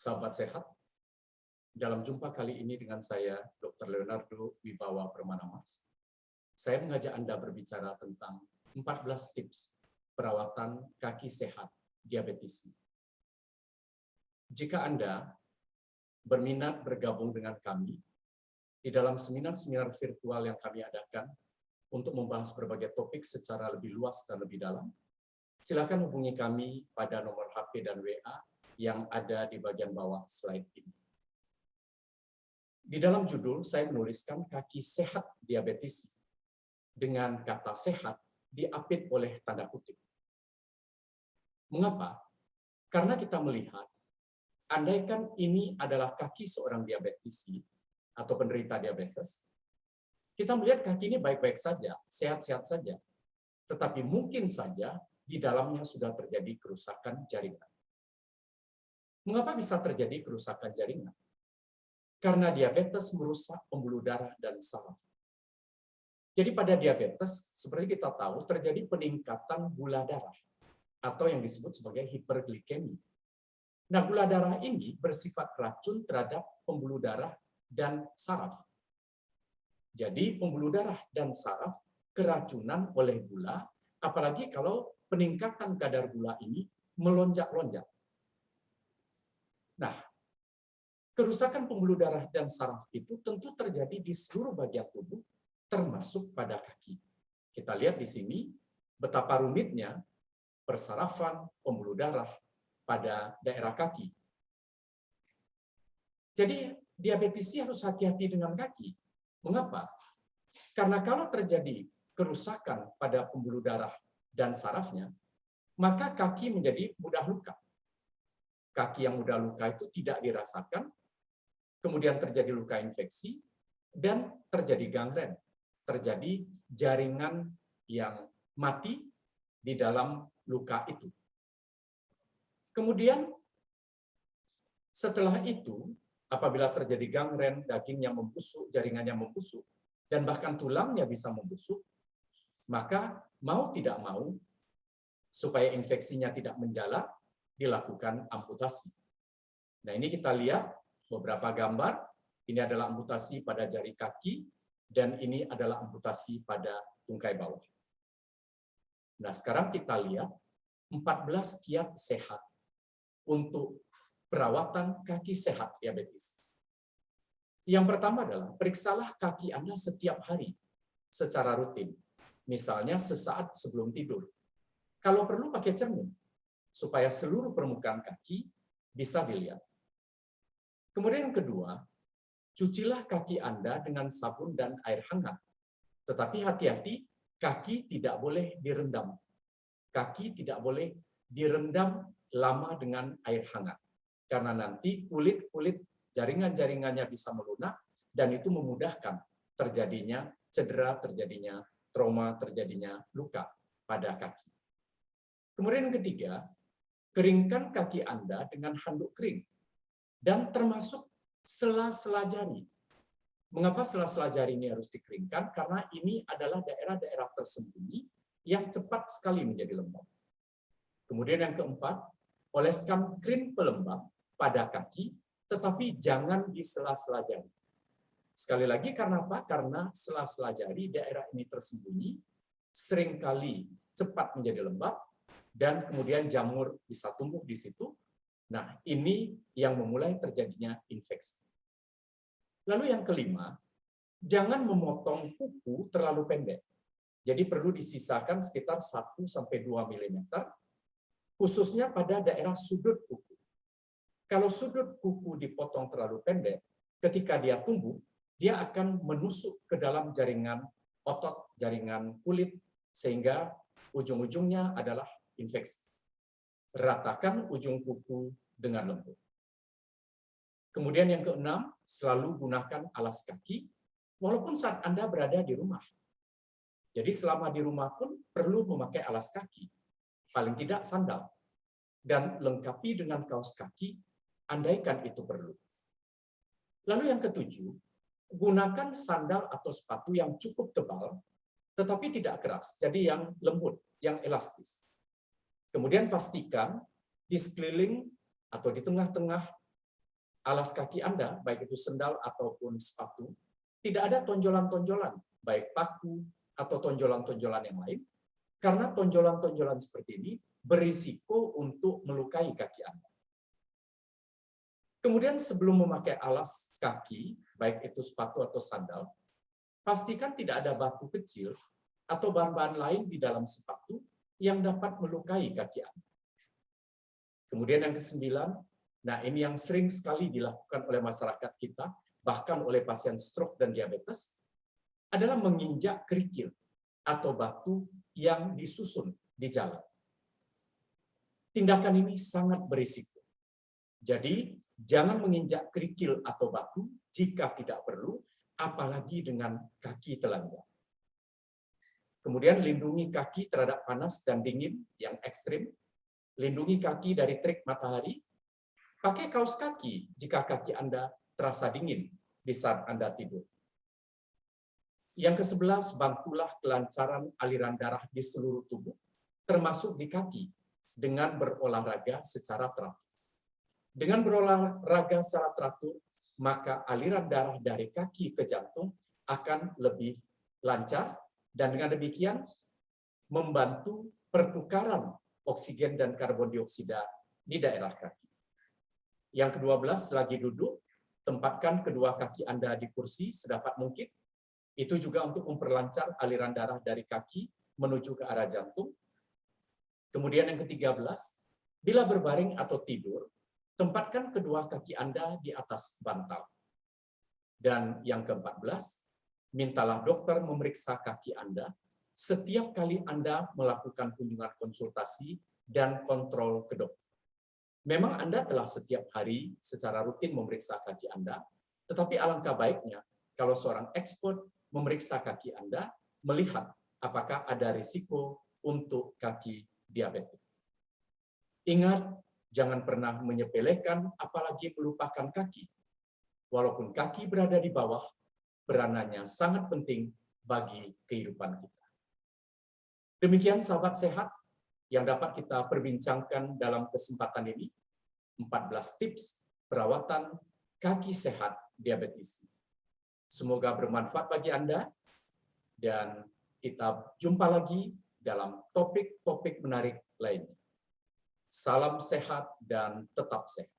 Sahabat sehat, dalam jumpa kali ini dengan saya, Dr. Leonardo Wibawa Permanamas, saya mengajak Anda berbicara tentang 14 tips perawatan kaki sehat diabetes. Jika Anda berminat bergabung dengan kami di dalam seminar-seminar virtual yang kami adakan untuk membahas berbagai topik secara lebih luas dan lebih dalam, silakan hubungi kami pada nomor HP dan WA yang ada di bagian bawah slide ini. Di dalam judul, saya menuliskan kaki sehat diabetes dengan kata sehat diapit oleh tanda kutip. Mengapa? Karena kita melihat, andaikan ini adalah kaki seorang diabetesi atau penderita diabetes, kita melihat kaki ini baik-baik saja, sehat-sehat saja. Tetapi mungkin saja di dalamnya sudah terjadi kerusakan jaringan. Mengapa bisa terjadi kerusakan jaringan? Karena diabetes merusak pembuluh darah dan saraf. Jadi pada diabetes, seperti kita tahu, terjadi peningkatan gula darah atau yang disebut sebagai hiperglikemi. Nah, gula darah ini bersifat racun terhadap pembuluh darah dan saraf. Jadi pembuluh darah dan saraf keracunan oleh gula, apalagi kalau peningkatan kadar gula ini melonjak-lonjak. Nah, kerusakan pembuluh darah dan saraf itu tentu terjadi di seluruh bagian tubuh, termasuk pada kaki. Kita lihat di sini betapa rumitnya persarafan pembuluh darah pada daerah kaki. Jadi diabetesi harus hati-hati dengan kaki. Mengapa? Karena kalau terjadi kerusakan pada pembuluh darah dan sarafnya, maka kaki menjadi mudah luka. Kaki yang mudah luka itu tidak dirasakan, kemudian terjadi luka infeksi, dan terjadi gangren, terjadi jaringan yang mati di dalam luka itu. Kemudian setelah itu, apabila terjadi gangren, dagingnya membusuk, jaringannya membusuk, dan bahkan tulangnya bisa membusuk, maka mau tidak mau, supaya infeksinya tidak menjalar, dilakukan amputasi. Nah, ini kita lihat beberapa gambar. Ini adalah amputasi pada jari kaki, dan ini adalah amputasi pada tungkai bawah. Nah, sekarang kita lihat 14 kiat sehat untuk perawatan kaki sehat diabetes. Yang pertama adalah periksalah kaki Anda setiap hari secara rutin. Misalnya sesaat sebelum tidur. Kalau perlu pakai cermin, supaya seluruh permukaan kaki bisa dilihat. Kemudian yang kedua, cucilah kaki Anda dengan sabun dan air hangat. Tetapi hati-hati, kaki tidak boleh direndam. Kaki tidak boleh direndam lama dengan air hangat. Karena nanti kulit-kulit jaringan-jaringannya bisa melunak, dan itu memudahkan terjadinya cedera, terjadinya trauma, terjadinya luka pada kaki. Kemudian yang ketiga, keringkan kaki Anda dengan handuk kering, dan termasuk sela-sela jari. Mengapa sela-sela jari ini harus dikeringkan? Karena ini adalah daerah-daerah tersembunyi yang cepat sekali menjadi lembab. Kemudian yang keempat, oleskan krim pelembab pada kaki, tetapi jangan di sela-sela jari. Sekali lagi, karena apa? Karena sela-sela jari, daerah ini tersembunyi, seringkali cepat menjadi lembab, dan kemudian jamur bisa tumbuh di situ. Nah, ini yang memulai terjadinya infeksi. Lalu yang kelima, jangan memotong kuku terlalu pendek. Jadi perlu disisakan sekitar 1-2 mm, khususnya pada daerah sudut kuku. Kalau sudut kuku dipotong terlalu pendek, ketika dia tumbuh, dia akan menusuk ke dalam jaringan otot, jaringan kulit, sehingga ujung-ujungnya adalah infeksi. Ratakan ujung kuku dengan lembut. Kemudian yang keenam, selalu gunakan alas kaki, walaupun saat Anda berada di rumah. Jadi selama di rumah pun perlu memakai alas kaki, paling tidak sandal. Dan lengkapi dengan kaos kaki, andaikan itu perlu. Lalu yang ketujuh, gunakan sandal atau sepatu yang cukup tebal, tetapi tidak keras, jadi yang lembut, yang elastis. Kemudian pastikan di sekeliling atau di tengah-tengah alas kaki Anda, baik itu sendal ataupun sepatu, tidak ada tonjolan-tonjolan, baik paku atau tonjolan-tonjolan yang lain, karena tonjolan-tonjolan seperti ini berisiko untuk melukai kaki Anda. Kemudian sebelum memakai alas kaki, baik itu sepatu atau sandal, pastikan tidak ada batu kecil atau bahan-bahan lain di dalam sepatu yang dapat melukai kaki Anda. Kemudian yang ke-9, nah ini yang sering sekali dilakukan oleh masyarakat kita, bahkan oleh pasien stroke dan diabetes, adalah menginjak kerikil atau batu yang disusun di jalan. Tindakan ini sangat berisiko. Jadi, jangan menginjak kerikil atau batu jika tidak perlu, apalagi dengan kaki telanjang. Kemudian lindungi kaki terhadap panas dan dingin yang ekstrim. Lindungi kaki dari terik matahari. Pakai kaos kaki jika kaki Anda terasa dingin di saat Anda tidur. Yang ke-11, bantulah kelancaran aliran darah di seluruh tubuh, termasuk di kaki, dengan berolahraga secara teratur. Dengan berolahraga secara teratur, maka aliran darah dari kaki ke jantung akan lebih lancar, dan dengan demikian membantu pertukaran oksigen dan karbon dioksida di daerah kaki. Yang ke-12, selagi duduk, tempatkan kedua kaki Anda di kursi sedapat mungkin. Itu juga untuk memperlancar aliran darah dari kaki menuju ke arah jantung. Kemudian yang ke-13, bila berbaring atau tidur, tempatkan kedua kaki Anda di atas bantal. Dan yang ke-14, mintalah dokter memeriksa kaki Anda setiap kali Anda melakukan kunjungan konsultasi dan kontrol ke dokter. Memang Anda telah setiap hari secara rutin memeriksa kaki Anda, tetapi alangkah baiknya kalau seorang expert memeriksa kaki Anda, melihat apakah ada risiko untuk kaki diabetes. Ingat, jangan pernah menyepelekan apalagi melupakan kaki. Walaupun kaki berada di bawah, peranannya sangat penting bagi kehidupan kita. Demikian sahabat sehat yang dapat kita perbincangkan dalam kesempatan ini, 14 tips perawatan kaki sehat diabetes. Semoga bermanfaat bagi Anda, dan kita jumpa lagi dalam topik-topik menarik lainnya. Salam sehat dan tetap sehat.